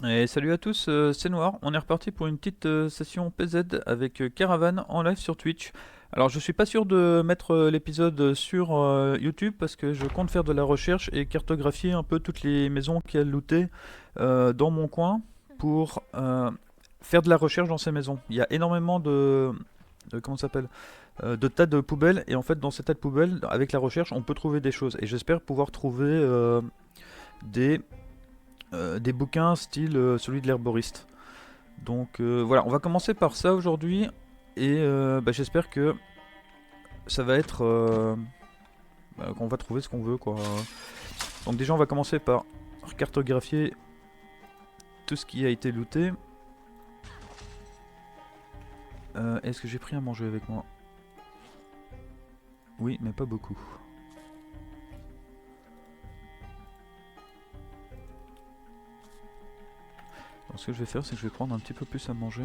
Et salut à tous, c'est Noir. On est reparti pour une petite session PZ avec Caravan en live sur Twitch. Alors je suis pas sûr de mettre l'épisode sur YouTube parce que je compte faire de la recherche et cartographier un peu toutes les maisons qu'il y a lootées dans mon coin pour faire de la recherche dans ces maisons. Il y a énormément comment ça s'appelle, de tas de poubelles, et en fait dans ces tas de poubelles, avec la recherche, on peut trouver des choses. Et j'espère pouvoir trouver des des bouquins style celui de l'herboriste. Donc voilà, on va commencer par ça aujourd'hui et j'espère que ça va être qu'on va trouver ce qu'on veut quoi. Donc déjà on va commencer par cartographier tout ce qui a été looté. Est-ce que j'ai pris à manger avec moi? Oui, mais pas beaucoup. Donc ce que je vais faire, c'est que je vais prendre un petit peu plus à manger.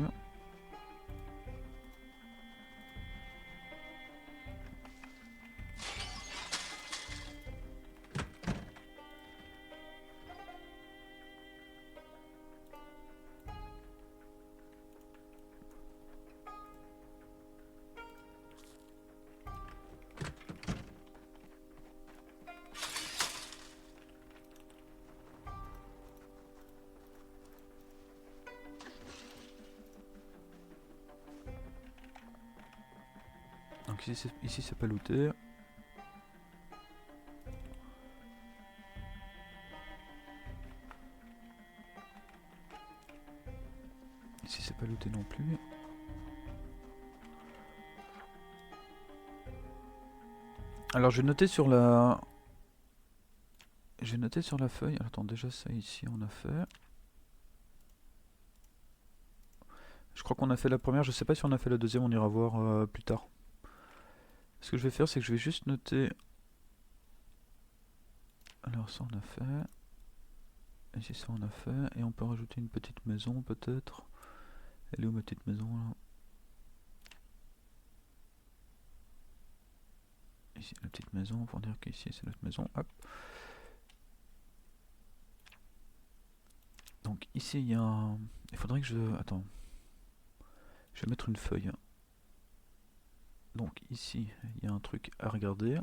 Donc ici c'est pas looté. Ici c'est pas looté non plus. Alors je vais noter sur la... J'ai noté sur la feuille. Attends, déjà ça ici on a fait. Je crois qu'on a fait la première, je sais pas si on a fait la deuxième, on ira voir plus tard. Ce que je vais faire, c'est que je vais juste noter. Alors ça on a fait. Ici ça on a fait. Et on peut rajouter une petite maison peut-être. Elle est où ma petite maison là? Ici la petite maison, pour dire qu'ici c'est notre maison. Hop. Donc ici il y a un... Il faudrait que je... Attends. Je vais mettre une feuille. Donc ici il y a un truc à regarder.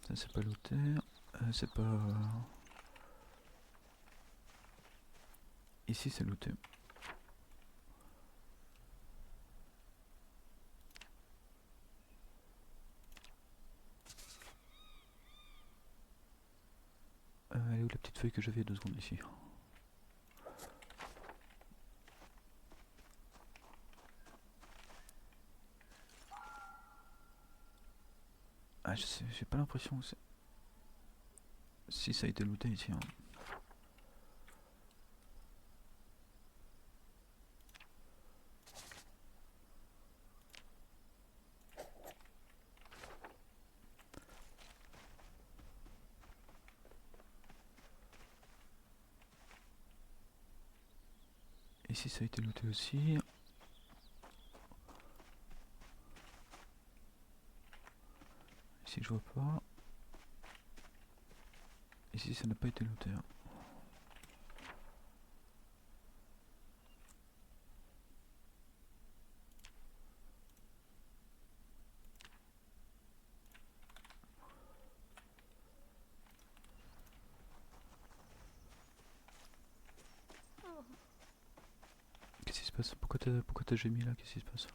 Ça c'est pas looté. C'est pas... Ici c'est looté. Elle est où la petite feuille que j'avais il y a 2 secondes ici? Ah je sais, j'ai pas l'impression que c'est... Si ça a été looté ici. Hein. Ici ça a été looté aussi. Ici je vois pas. Ici ça n'a pas été looté. Hein. Qu'est-ce qui se passe? Pourquoi t'as gémi là? Qu'est-ce qui se passe?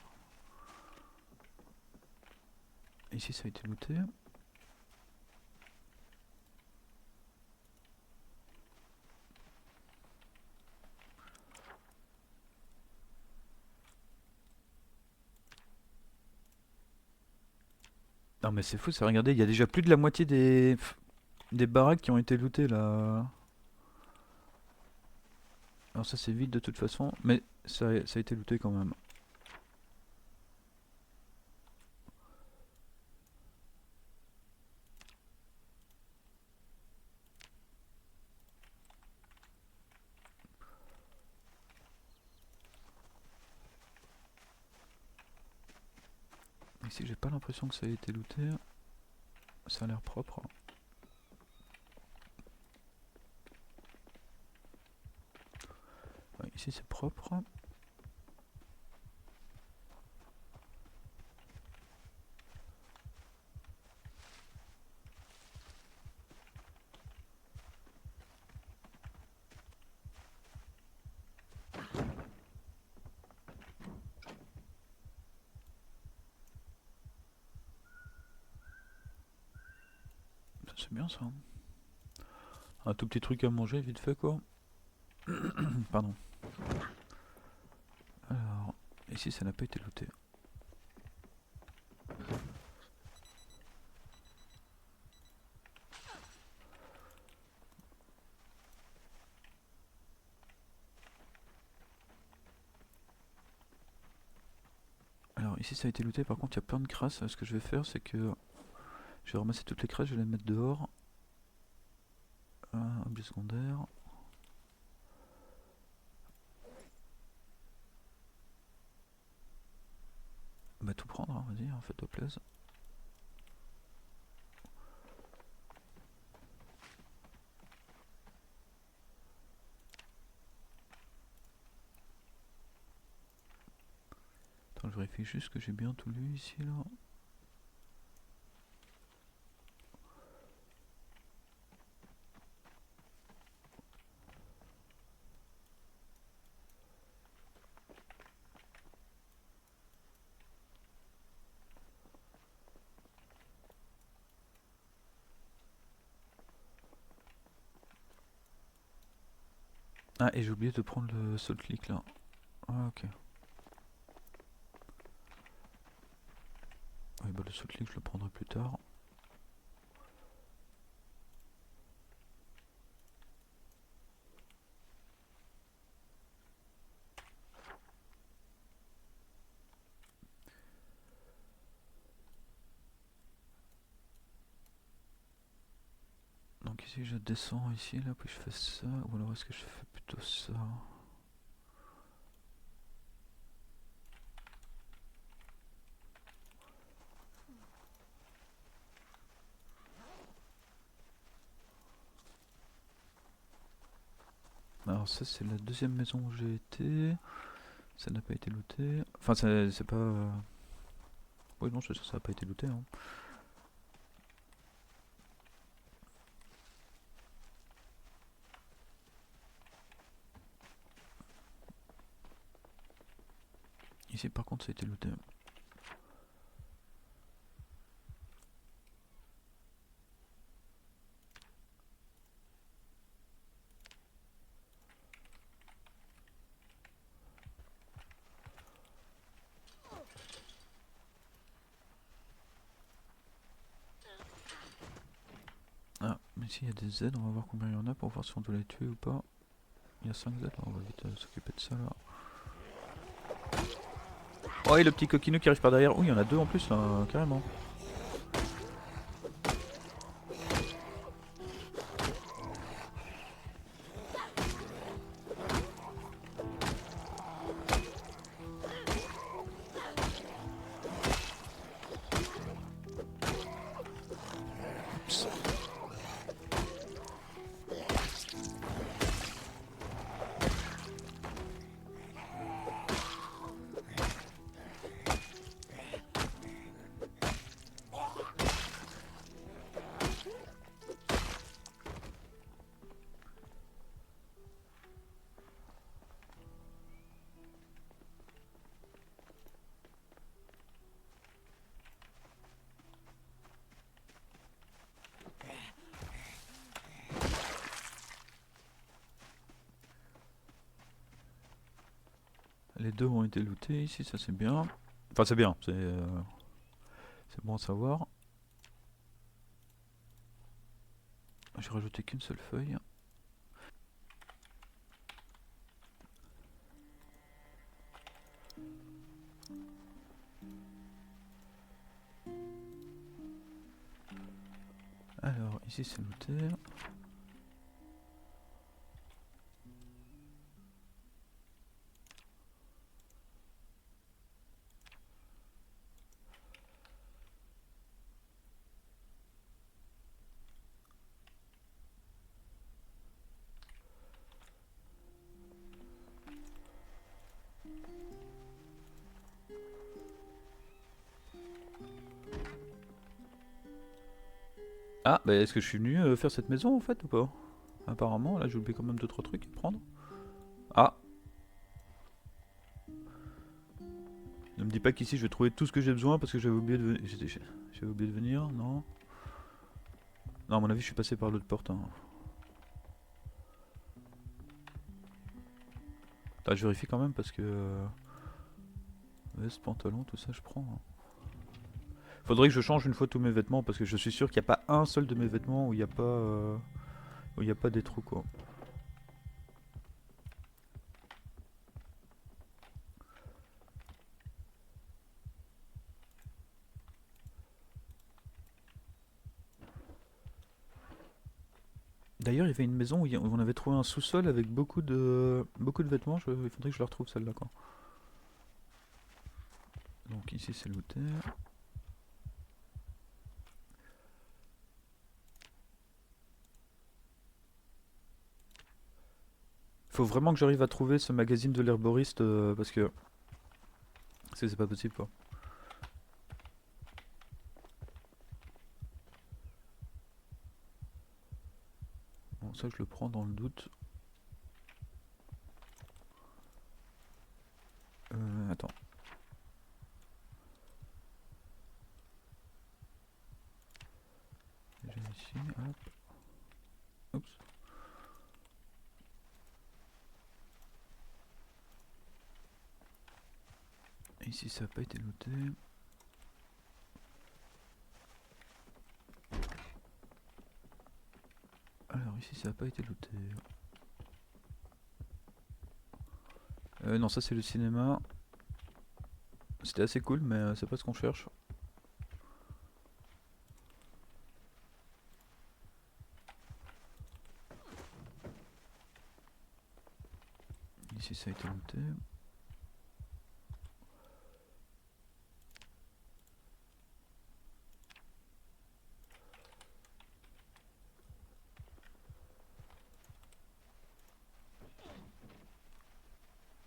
Ici ça a été looté. Non mais c'est fou ça, regardez, il y a déjà plus de la moitié des baraques qui ont été lootées là. Alors ça c'est vide de toute façon, mais ça a été looté quand même. Ici j'ai pas l'impression que ça ait été looté. Ça a l'air propre. Ouais, ici c'est propre. C'est bien ça. Un tout petit truc à manger vite fait quoi. Pardon. Alors, ici ça n'a pas été looté. Alors ici ça a été looté, par contre il y a plein de crasses. Ce que je vais faire c'est que je vais ramasser toutes les crasses, je vais les mettre dehors. Objet secondaire. Bah tout prendre, hein, vas-y, hein, fais-toi plaisir. Attends, je vérifie juste que j'ai bien tout lu ici là. Ah, et j'ai oublié de prendre le salt click là. Ah, ok. Oui, bah le salt click je le prendrai plus tard. Donc ici je descends ici là, puis je fais ça, ou alors est-ce que je fais plutôt ça? Alors ça c'est la deuxième maison où j'ai été. Ça n'a pas été looté. Enfin c'est pas... Oui non, ça n'a pas été looté. Hein. Ici par contre ça a été looté. Ah, mais ici il y a des Z, on va voir combien il y en a pour voir si on doit les tuer ou pas. Il y a 5 Z, on va vite s'occuper de ça là. Oh et le petit coquinou qui arrive par derrière. Oui, il y en a deux en plus là, carrément. Psst. Les deux ont été lootés ici, ça c'est bien. Enfin c'est bien, c'est bon à savoir. J'ai rajouté qu'une seule feuille. Alors ici c'est looté. Ah, bah est-ce que je suis venu faire cette maison en fait ou pas? Apparemment, là j'ai oublié quand même 2-3 trucs à prendre. Ah, ne me dis pas qu'ici je vais trouver tout ce que j'ai besoin parce que j'avais oublié de j'avais oublié de venir, non? Non, à mon avis je suis passé par l'autre porte. Hein. Attends, je vérifie quand même parce que... veste, pantalon, tout ça je prends. Hein. Faudrait que je change une fois tous mes vêtements parce que je suis sûr qu'il n'y a pas un seul de mes vêtements où il n'y a pas... où il n'y a pas des trous quoi. D'ailleurs, il y avait une maison où on avait trouvé un sous-sol avec beaucoup de vêtements. Il faudrait que je la retrouve celle-là quoi. Donc ici c'est looté. Faut vraiment que j'arrive à trouver ce magazine de l'herboriste parce que c'est pas possible quoi. Bon, ça je le prends dans le doute. Attends. Déjà ici, hop. Oups. Et ici ça n'a pas été looté. Alors ici ça n'a pas été looté. Non, ça c'est le cinéma. C'était assez cool, mais c'est pas ce qu'on cherche. Ici ça a été looté.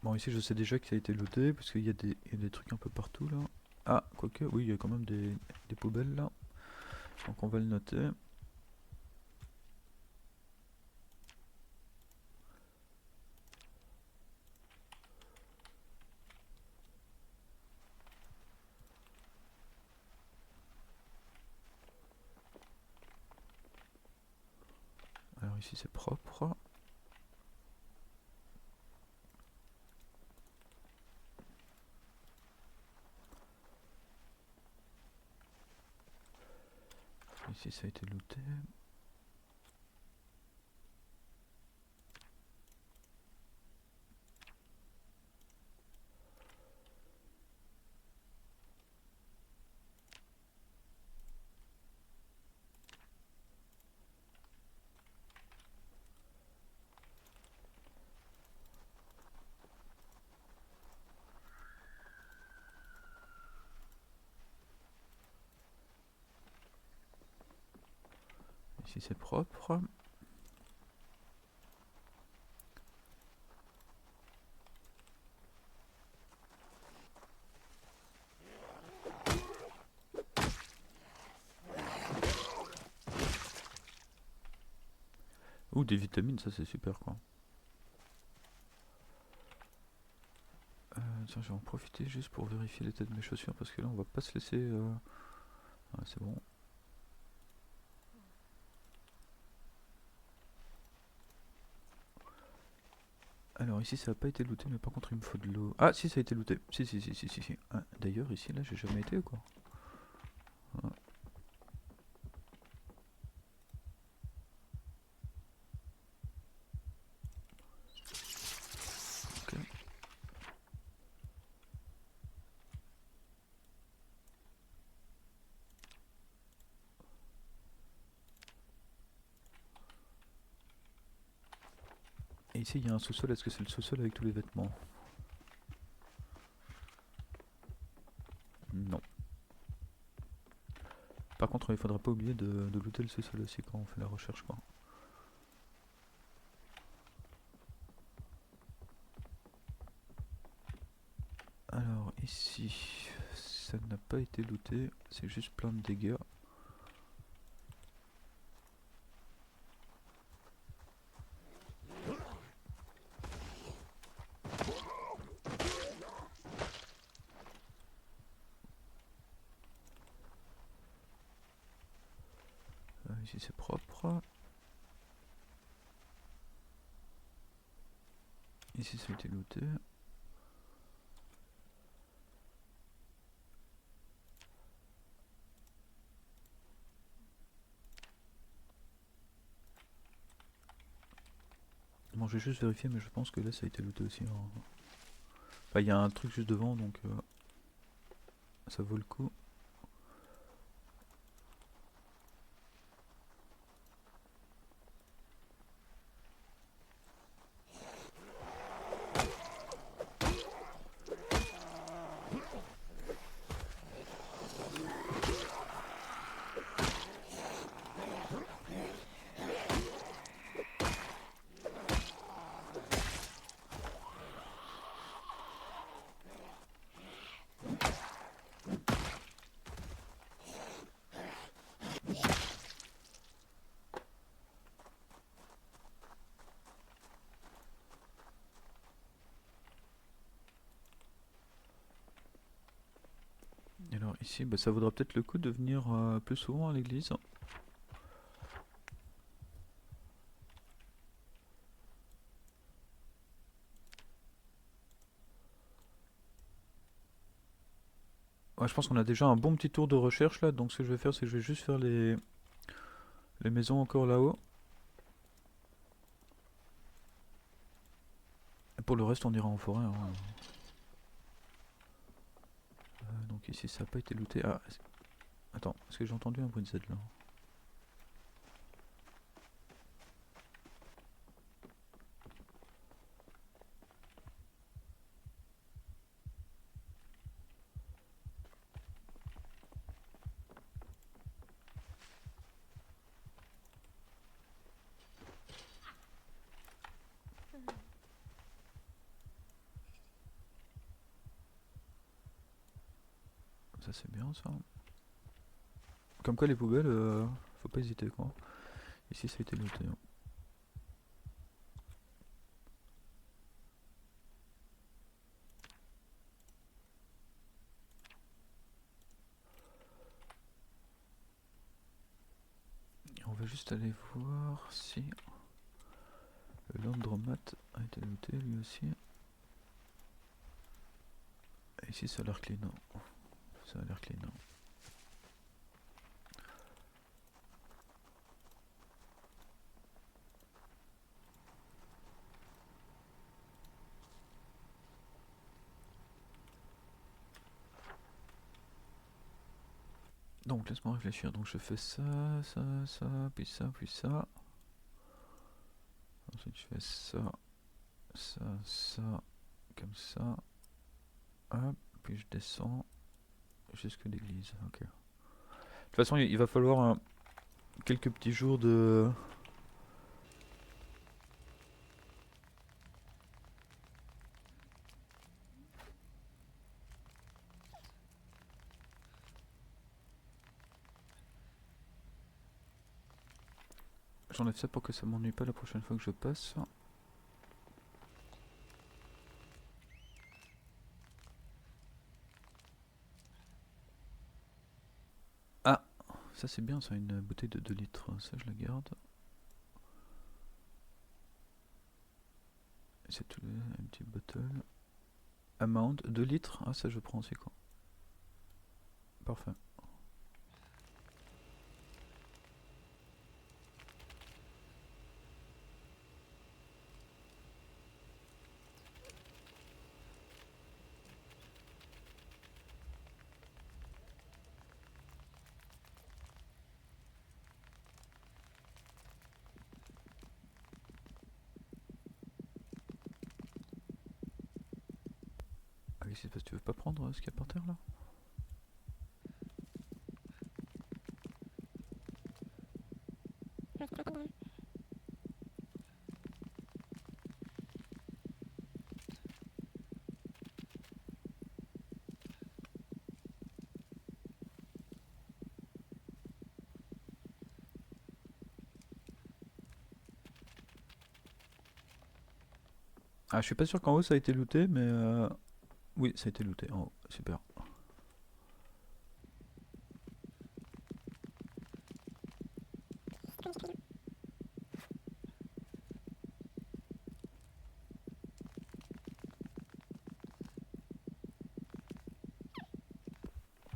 Bon, ici je sais déjà que ça a été looté parce qu'il y a des trucs un peu partout là. Ah, quoique, oui, il y a quand même des poubelles là. Donc on va le noter. Alors ici c'est propre. Ici ça a été looté. Ici c'est propre. Ouh, des vitamines, ça c'est super quoi. Tiens, je vais en profiter juste pour vérifier l'état de mes chaussures parce que là on va pas se laisser... Ah, c'est bon. Alors ici ça n'a pas été looté mais par contre il me faut de l'eau. Ah si ça a été looté. Si. Ah, d'ailleurs ici là j'ai jamais été ou quoi? Ah. Ok. Et ici il y a un sous-sol, est-ce que c'est le sous-sol avec tous les vêtements? Non. Par contre il faudra pas oublier de looter le sous-sol aussi quand on fait la recherche quoi. Alors ici ça n'a pas été looté, c'est juste plein de dégâts. Ici c'est propre. Ici ça a été looté. Bon, je vais juste vérifier, mais je pense que là ça a été looté aussi. Hein. Enfin, il y a un truc juste devant, donc ça vaut le coup. Et alors ici, bah, ça vaudra peut-être le coup de venir plus souvent à l'église. Ouais, je pense qu'on a déjà un bon petit tour de recherche là, donc ce que je vais faire, c'est que je vais juste faire les maisons encore là-haut. Et pour le reste, on ira en forêt. Hein. Donc ici, ça n'a pas été looté. Ah, attends, est-ce que j'ai entendu un bruit de Z là? Ça c'est bien ça. Comme quoi les poubelles, faut pas hésiter quoi. Ici ça a été looté. Hein. Et on va juste aller voir si le landromat a été looté lui aussi. Et ici ça a l'air clean. Hein. Ça a l'air clean. Hein. Donc laisse-moi réfléchir. Donc je fais ça, ça, ça, puis ça, puis ça. Ensuite je fais ça, ça, ça, comme ça. Hop, puis je descends jusque l'église. Ok. De toute façon, il va falloir quelques petits jours de. J'enlève ça pour que ça m'ennuie pas la prochaine fois que je passe. Ah, ça c'est bien, ça, une bouteille de 2 litres. Ça, je la garde. C'est tout, une petite bottle. Amount, 2 litres. Ah, ça je prends aussi quoi. Parfait. Ah oui, c'est parce que tu veux pas prendre ce qu'il y a par terre là? Ah, je suis pas sûr qu'en haut ça a été looté, mais oui, ça a été looté en haut. Super.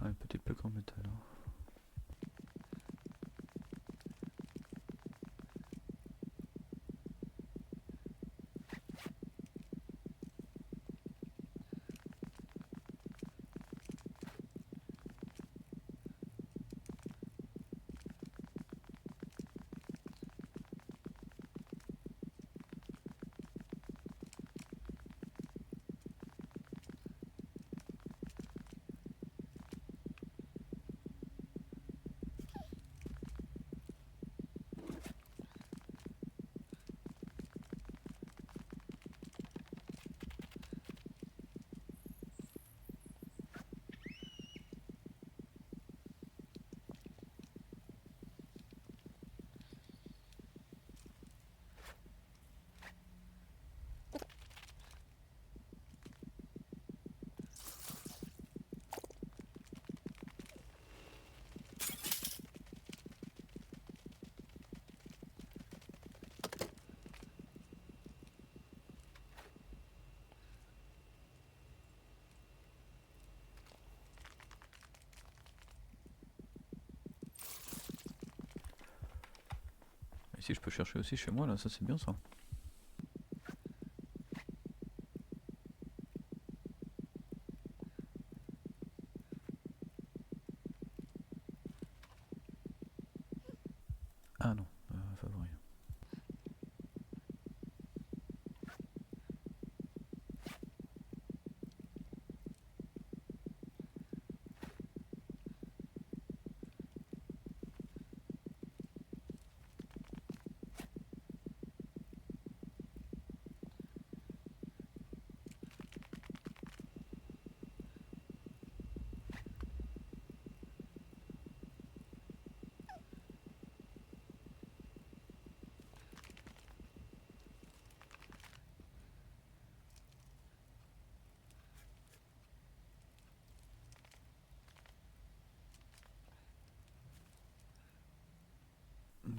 Un petit peu en métal. Hein. Ici je peux chercher aussi chez moi là, ça c'est bien ça. Ah non, favori.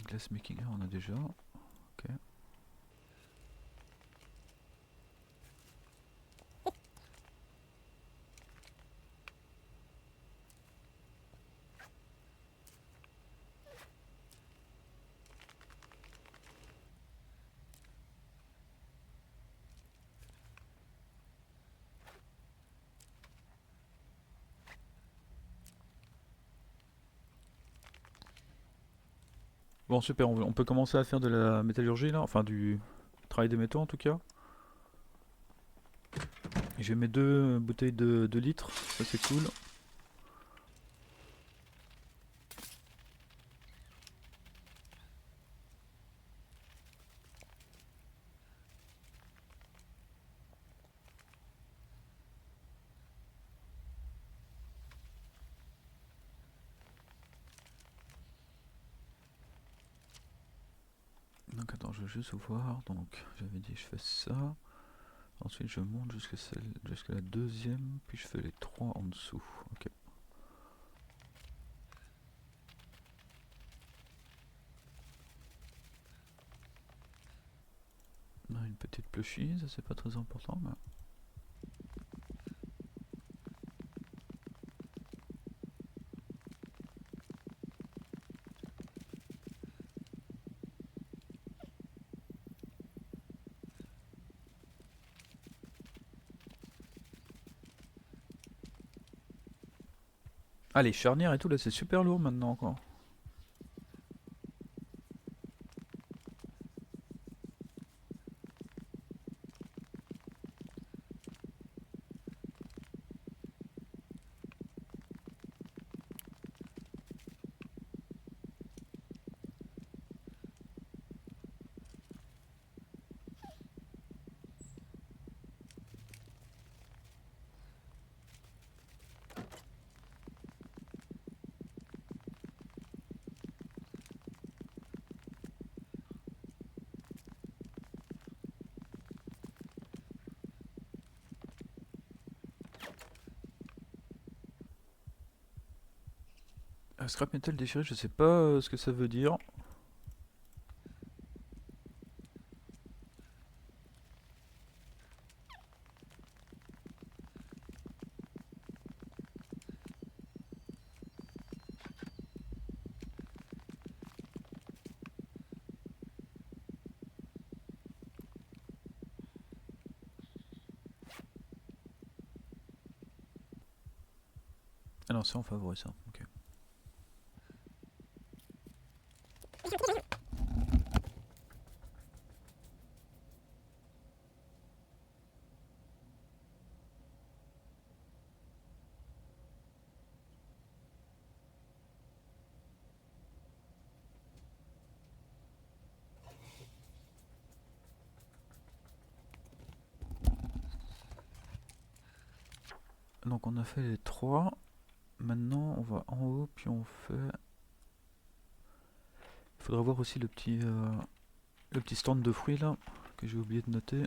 Glassmaking, on a déjà. Ok. Bon super, on peut commencer à faire de la métallurgie là, enfin du travail des métaux en tout cas. J'ai mes deux bouteilles de litres, ça c'est cool. Donc attends, je vais juste voir. Donc j'avais dit je fais ça. Ensuite je monte jusqu'à la deuxième, puis je fais les trois en dessous. Ok. On a une petite pluchie, ça c'est pas très important. Mais... Ah les charnières et tout là c'est super lourd maintenant encore. Scrap metal déchiré, je sais pas ce que ça veut dire. Alors c'est en favori ça, ok. Donc on a fait les 3. Maintenant on va en haut puis on fait... Il faudra voir aussi le petit stand de fruits là, que j'ai oublié de noter.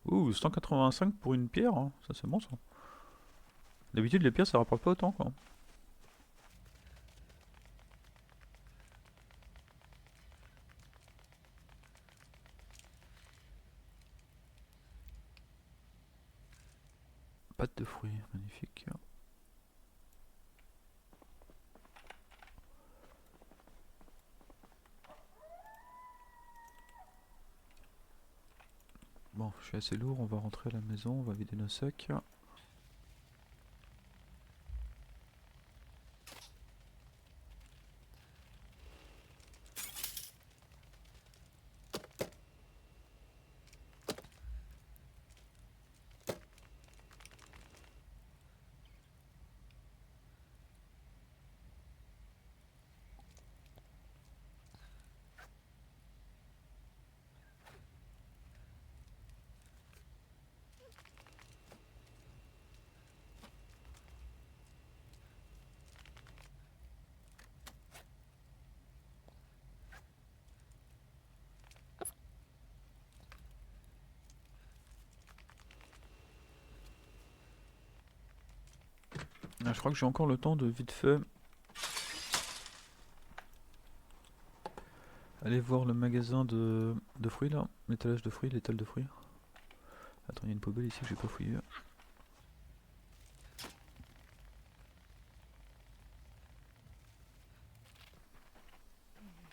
Ouh, 185 pour une pierre, hein. Ça c'est bon ça. D'habitude les pierres ça rapporte pas autant quoi. Pâte de fruits, magnifique. Bon, je suis assez lourd, on va rentrer à la maison, on va vider nos sacs. Ah, je crois que j'ai encore le temps de vite fait aller voir le magasin de fruits là, l'étalage de fruits, l'étal de fruits. Attends, il y a une poubelle ici que j'ai pas fouillé.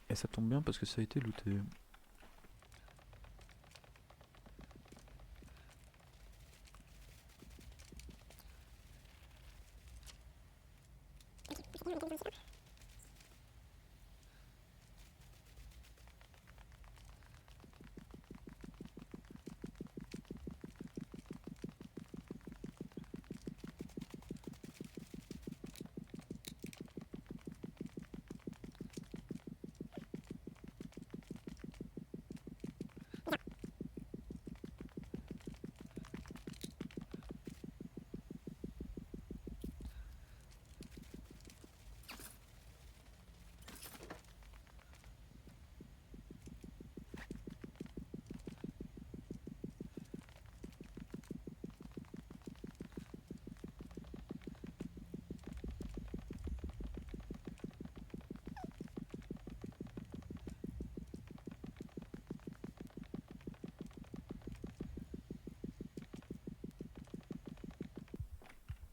Et ça tombe bien parce que ça a été looté.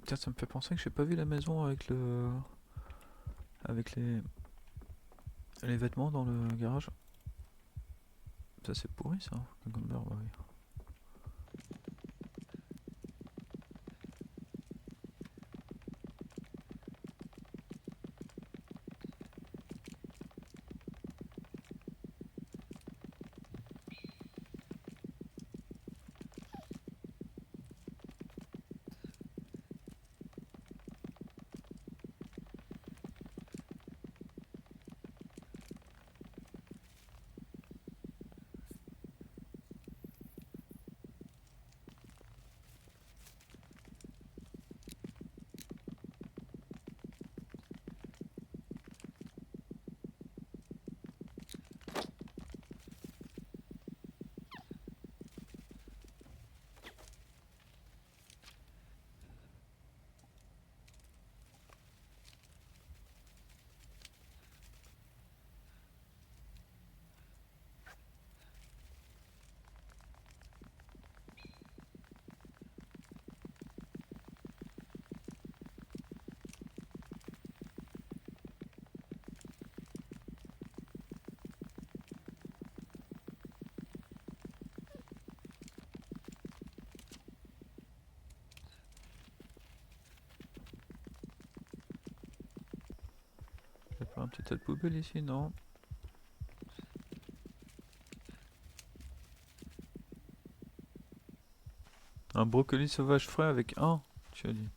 Tiens, ça me fait penser que j'ai pas vu la maison avec avec les vêtements dans le garage. Ça c'est pourri ça. Cucumber, bah oui. Pas un petit tas de poubelle ici, non? Un brocoli sauvage frais avec un, tu as dit.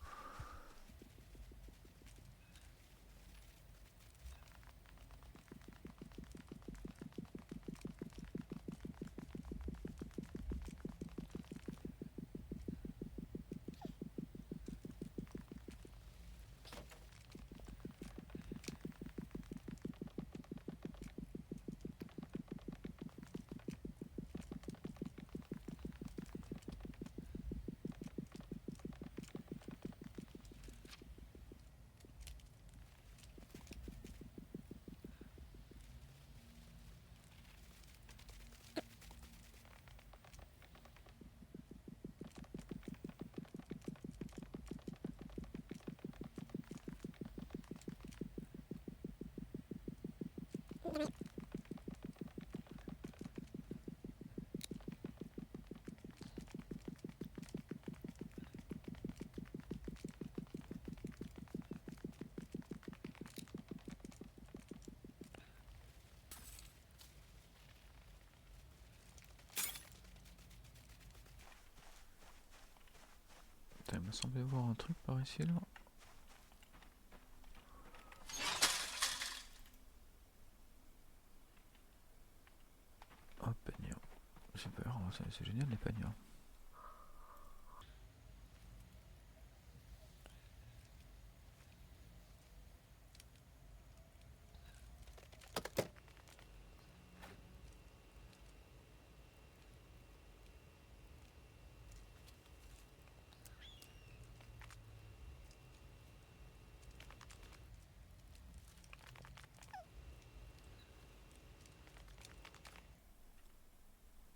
Putain, il m'a semblé voir un truc par ici là. Oh, peigneur. Super, c'est génial les peigneurs.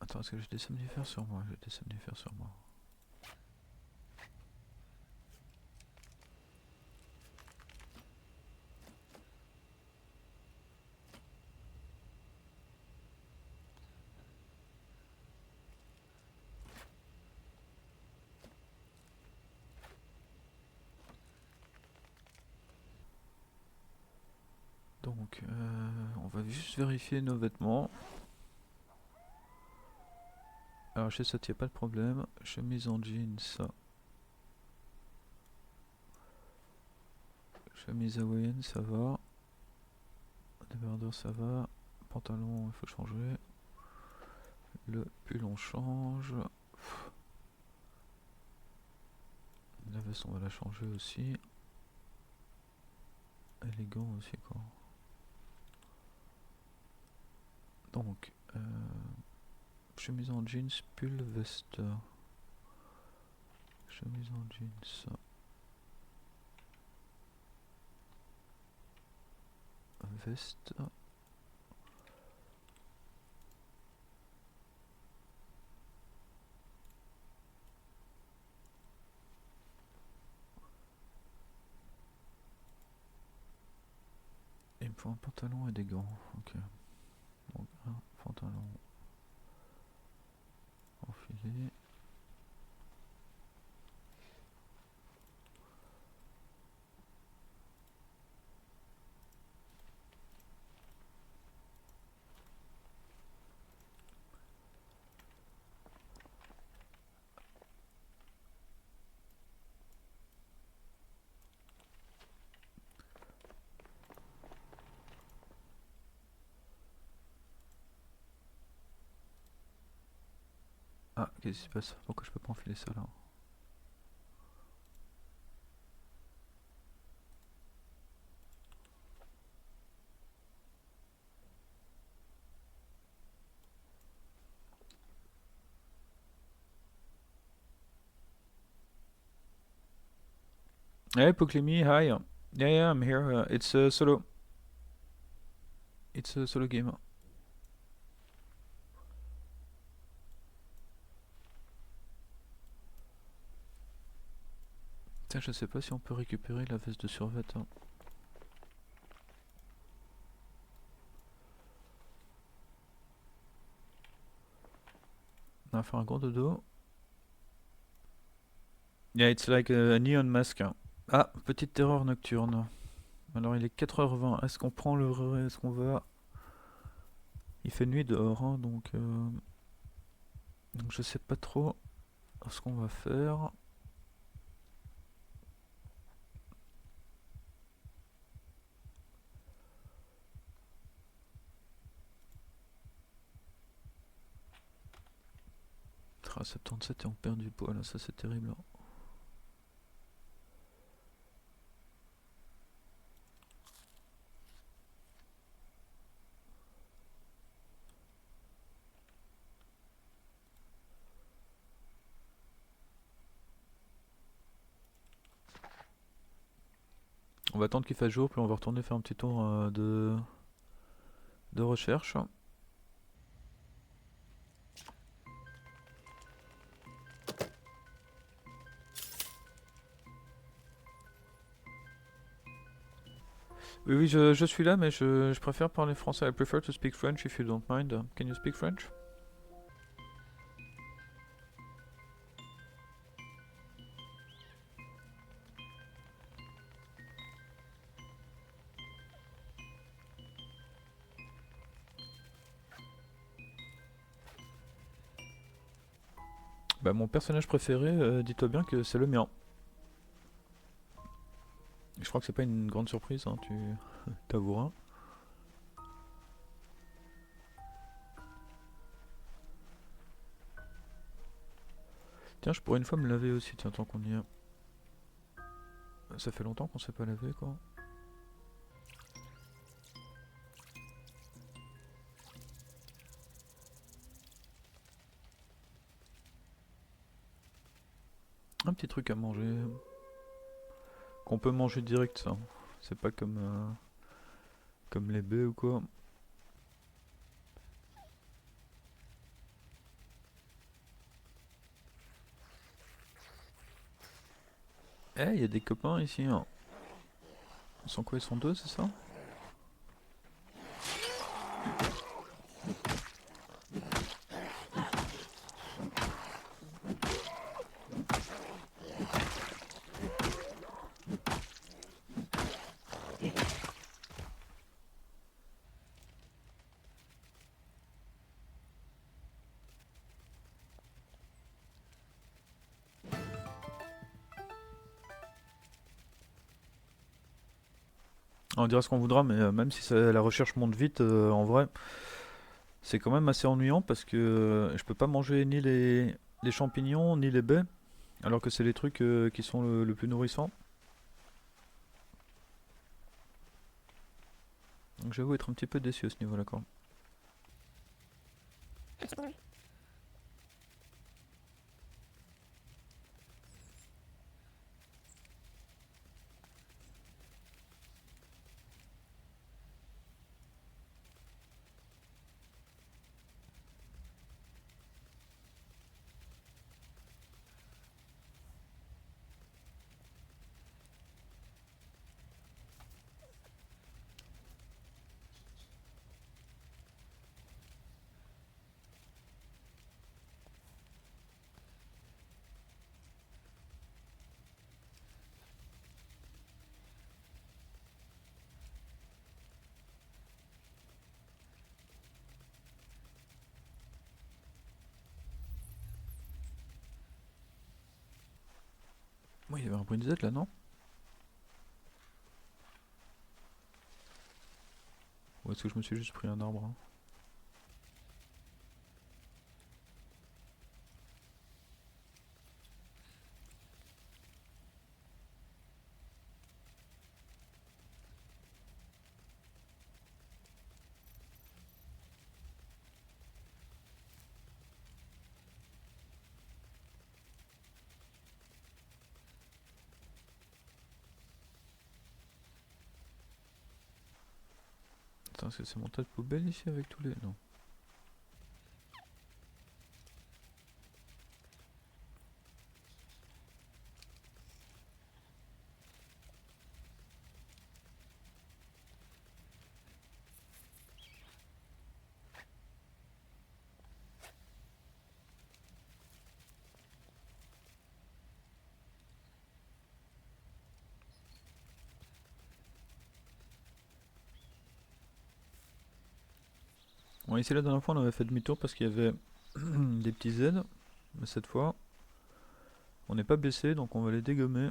Attends, est-ce que j'ai des somnifères sur moi? J'ai des somnifères sur moi. Donc, on va juste vérifier nos vêtements. Alors, chez ça, il n'y a pas de problème. Chemise en jeans, ça. Chemise hawaïenne, ça va. Débardeur, ça va. Pantalon, il faut changer. Le pull, on change. La veste, on va la changer aussi. Élégant aussi, quoi. Donc, chemise en jeans, pull, veste. Chemise en jeans. Veste. Il me faut un pantalon et des gants. Ok. Donc un pantalon enfilé. Ah, qu'est-ce qui se passe? Pourquoi je peux pas enfiler ça là? Hey Poklemi, hi. Yeah, I'm here. It's a solo. It's a solo game. Tiens, je sais pas si on peut récupérer la veste de survêt. Hein. On va faire un gros dodo. Yeah, it's like a neon mask. Ah, petite terreur nocturne. Alors il est 4h20. Est-ce qu'on prend le... Est-ce qu'on va... Il fait nuit dehors, hein, donc je sais pas trop ce qu'on va faire. Ah, 77 et on perd du poids là, ça c'est terrible, hein. On va attendre qu'il fasse jour, puis on va retourner faire un petit tour de recherche. Oui, oui, je suis là, mais je préfère parler français. I prefer to speak French if you don't mind. Can you speak French? Bah, mon personnage préféré, dis-toi bien que c'est le mien. Je crois que c'est pas une grande surprise, hein, tu t'avoueras. Tiens, je pourrais une fois me laver aussi, tiens, tant qu'on y est. Ça fait longtemps qu'on s'est pas lavé, quoi. Un petit truc à manger. Qu'on peut manger direct, ça. C'est pas comme les baies ou quoi. Eh, il y a des copains ici, hein. Ils sont quoi? Ils sont deux, c'est ça? On dira ce qu'on voudra, mais même si la recherche monte vite, en vrai, c'est quand même assez ennuyant parce que je peux pas manger ni les champignons ni les baies, alors que c'est les trucs qui sont le plus nourrissants. Donc j'avoue être un petit peu déçu à ce niveau-là, quoi. Oui, il y avait un bruit de Z là, non? Ou est-ce que je me suis juste pris un arbre, hein? Attends, est-ce que c'est mon tas de poubelle ici avec tous les... Non. Bon, ici la dernière fois on avait fait demi-tour parce qu'il y avait des petits Z. Mais cette fois, on n'est pas baissé donc on va les dégommer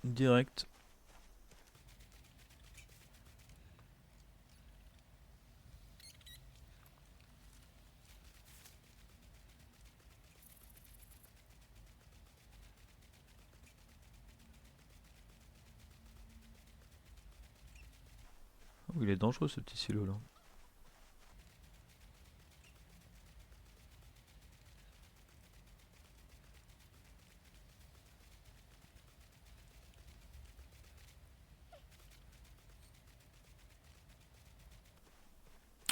direct. Oh, il est dangereux ce petit silo là.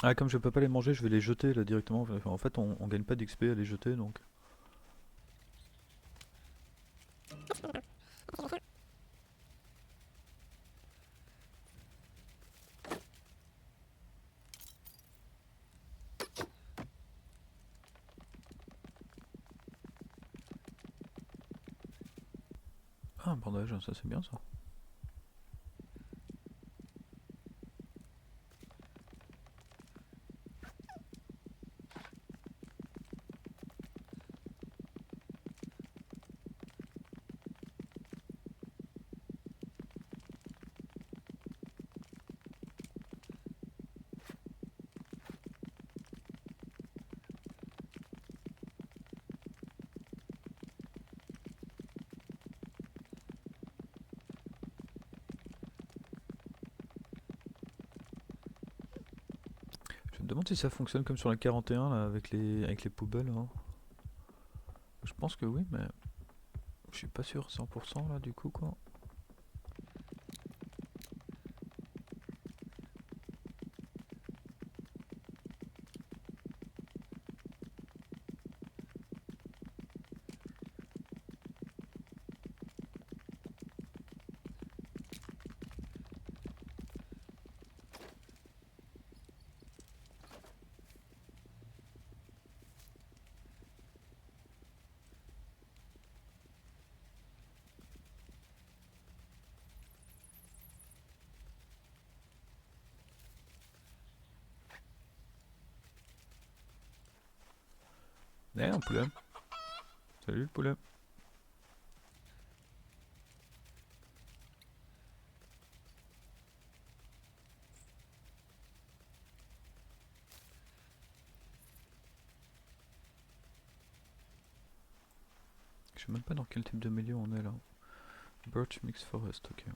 Ah, comme je peux pas les manger, je vais les jeter là directement. Enfin, en fait, on gagne pas d'XP à les jeter donc. Ah, un bandage, ça c'est bien ça. Je me demande si ça fonctionne comme sur la 41 là, avec les poubelles. Hein. Je pense que oui, mais je suis pas sûr 100% là du coup quoi. Eh, un poulet. Salut le poulet. Je sais même pas dans quel type de milieu on est là. Birch Mix Forest, ok.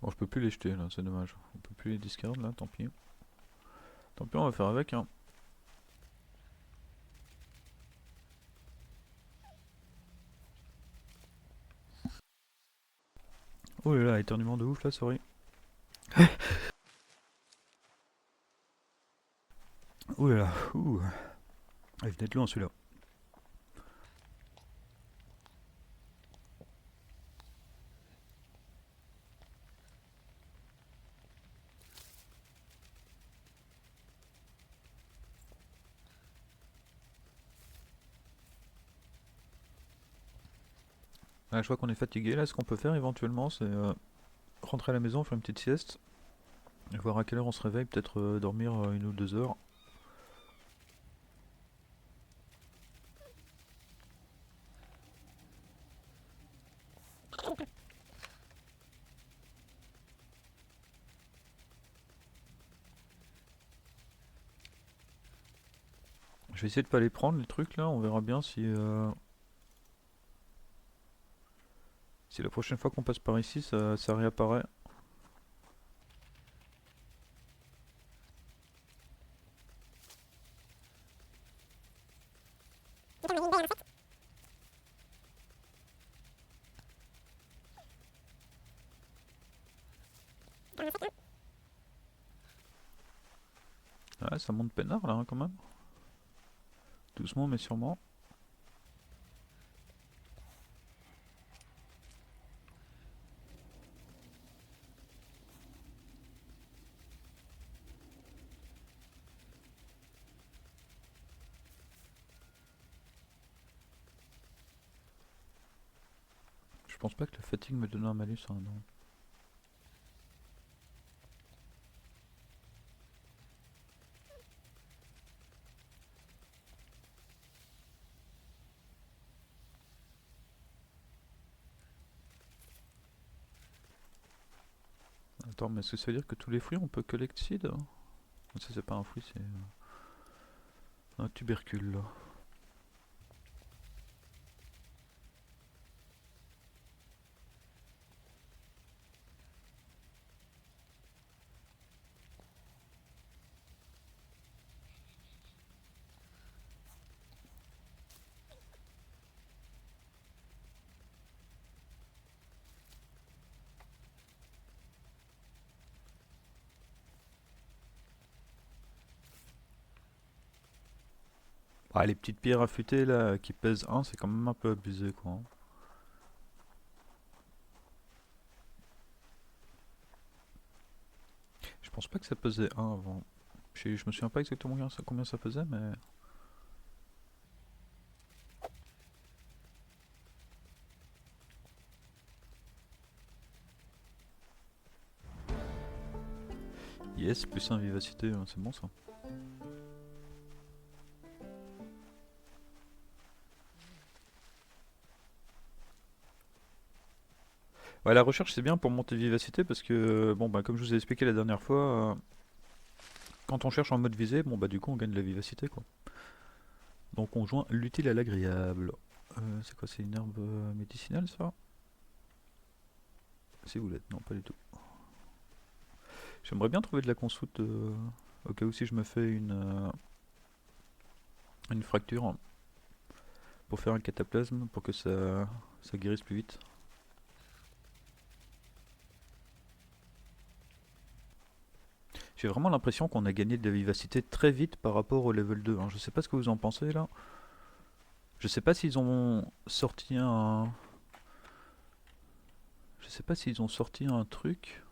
Bon, je peux plus les jeter là, c'est dommage. On peut plus les discard là, tant pis. Tant pis, on va faire avec hein. Oh là là, éternuement de ouf là, sorry. Ouh là là, ouh. Ah, il venait de loin celui-là. Ah, je vois qu'on est fatigué là, ce qu'on peut faire éventuellement c'est rentrer à la maison, faire une petite sieste. Et voir à quelle heure on se réveille, peut-être dormir 1 ou 2 heures. Je vais essayer de pas les prendre les trucs là, on verra bien si la prochaine fois qu'on passe par ici ça réapparaît. Ouais, ça monte peinard là hein, quand même. Doucement mais sûrement. pense pas que la fatigue me donne un malus, hein, non. Attends, mais est-ce que ça veut dire que tous les fruits on peut collect seed? Ça c'est pas un fruit, c'est un tubercule là. Ah, les petites pierres affûtées là qui pèsent 1, c'est quand même un peu abusé quoi. Je pense pas que ça pesait 1 avant. Je me souviens pas exactement combien ça pesait, mais. Yes, plus 1 vivacité, hein, c'est bon ça. Ouais, la recherche c'est bien pour monter vivacité parce que, bon, bah, comme je vous ai expliqué la dernière fois, quand on cherche en mode visée, bon, bah, du coup, on gagne de la vivacité quoi. Donc, on joint l'utile à l'agréable. C'est quoi, c'est une herbe médicinale ça? Si vous l'êtes, non, pas du tout. J'aimerais bien trouver de la consoute au cas où si je me fais une fracture pour faire un cataplasme pour que ça guérisse plus vite. J'ai vraiment l'impression qu'on a gagné de la vivacité très vite par rapport au level 2, hein. Je sais pas ce que vous en pensez là. Je sais pas s'ils ont sorti un. Je sais pas s'ils ont sorti un truc.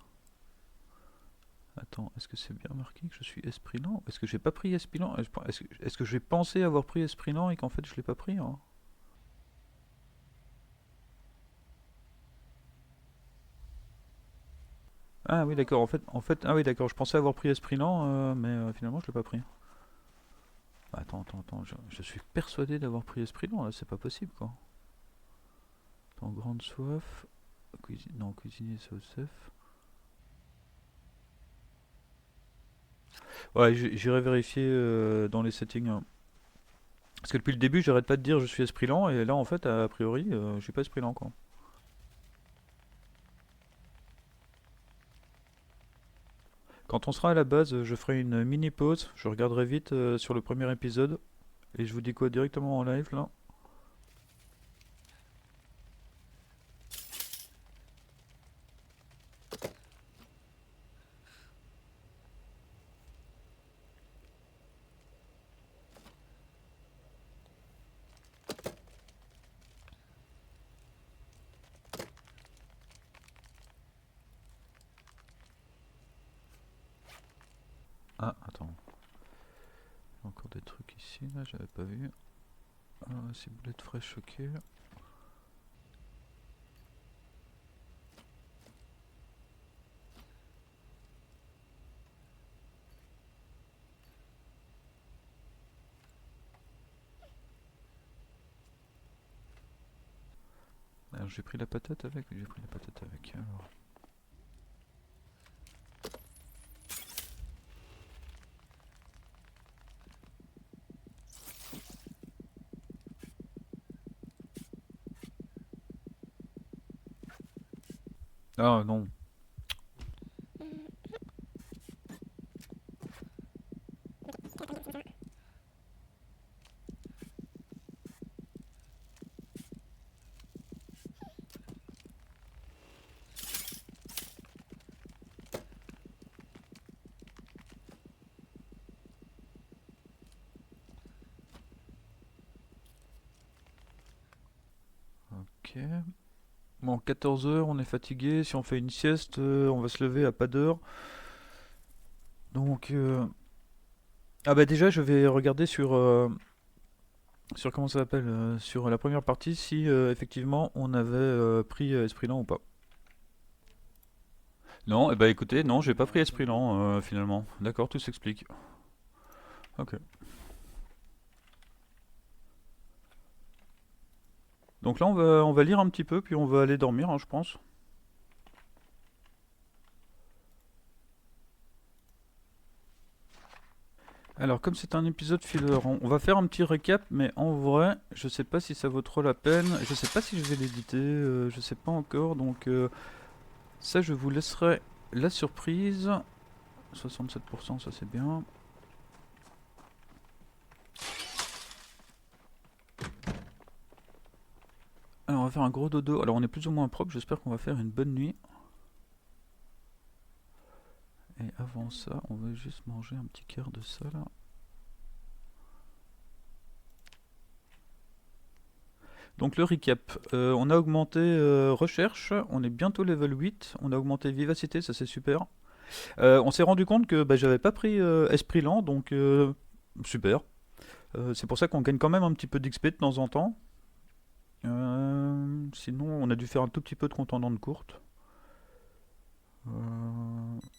Attends, est-ce que c'est bien marqué que je suis esprit lent? Est-ce que j'ai pas pris esprit lent? Est-ce que j'ai pensé avoir pris esprit lent et qu'en fait je l'ai pas pris, hein? Ah oui d'accord, ah oui d'accord, je pensais avoir pris esprit lent, mais finalement je l'ai pas pris. Attends, je suis persuadé d'avoir pris esprit lent là, c'est pas possible quoi. Attends, grande soif, non cuisinier c'est Osef. Ouais, j'irai vérifier dans les settings, hein. Parce que depuis le début, j'arrête pas de dire je suis esprit lent, et là en fait, a priori, je suis pas esprit lent quoi. Quand on sera à la base, je ferai une mini pause, je regarderai vite sur le premier épisode, et je vous dis quoi directement en live là. Ah, attends. Il y a encore des trucs ici, là, j'avais pas vu. Ciboulette fraîche, ok. Alors j'ai pris la patate avec, oui, j'ai pris la patate avec. Alors. Ah non. Ok. Bon, 14 heures, on est fatigué. Si on fait une sieste, on va se lever à pas d'heure. Donc, ah bah déjà, je vais regarder sur sur comment ça s'appelle, sur la première partie, si effectivement on avait pris Esprit Lent ou pas. Non, et bah écoutez, non, j'ai pas pris Esprit Lent finalement. D'accord, tout s'explique. Ok. Donc là, on va lire un petit peu, puis on va aller dormir, hein, je pense. Alors, comme c'est un épisode filler, on va faire un petit récap, mais en vrai, je sais pas si ça vaut trop la peine. Je sais pas si je vais l'éditer, je sais pas encore, donc ça, je vous laisserai la surprise. 67%, ça c'est bien. Alors, on va faire un gros dodo. Alors, on est plus ou moins propre, j'espère qu'on va faire une bonne nuit. Et avant ça, on va juste manger un petit quart de ça là. Donc le recap, on a augmenté recherche, on est bientôt level 8, on a augmenté vivacité, ça c'est super. On s'est rendu compte que bah, j'avais pas pris esprit lent, donc super. C'est pour ça qu'on gagne quand même un petit peu d'XP de temps en temps. Sinon, on a dû faire un tout petit peu de contendante courte.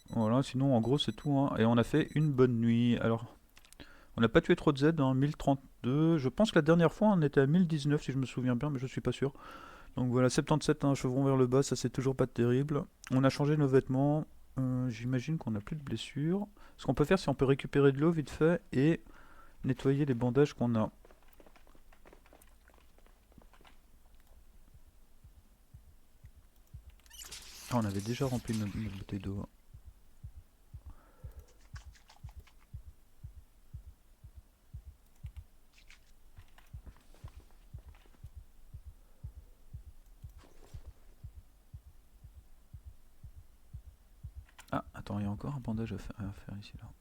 Voilà, sinon en gros c'est tout, hein. Et on a fait une bonne nuit. Alors, on n'a pas tué trop de Z, hein, 1032. Je pense que la dernière fois on était à 1019 si je me souviens bien, mais je suis pas sûr. Donc voilà, 77, un chevron vers le bas, ça c'est toujours pas terrible. On a changé nos vêtements. J'imagine qu'on n'a plus de blessures. Ce qu'on peut faire, c'est on peut récupérer de l'eau vite fait et nettoyer les bandages qu'on a. Ah, on avait déjà rempli notre bouteille d'eau. Ah, attends, il y a encore un bandage à faire ici là.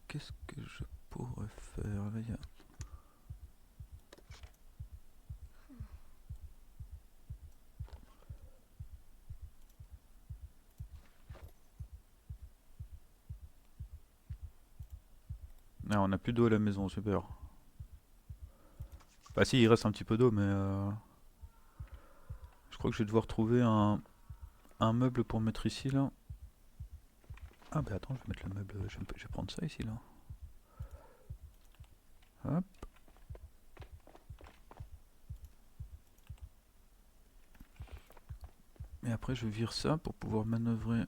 Qu'est-ce que je pourrais faire là, Ah, on n'a plus d'eau à la maison, super. Bah si, il reste un petit peu d'eau, mais je crois que je vais devoir trouver un meuble pour mettre ici là. Ah bah attends, je vais mettre le meuble, je vais prendre ça ici là. Hop. Et après je vire ça pour pouvoir manœuvrer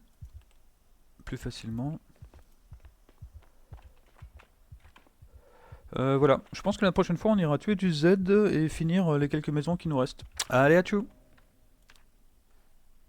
plus facilement. Voilà, je pense que la prochaine fois on ira tuer du Z et finir les quelques maisons qui nous restent. Allez, à tchou!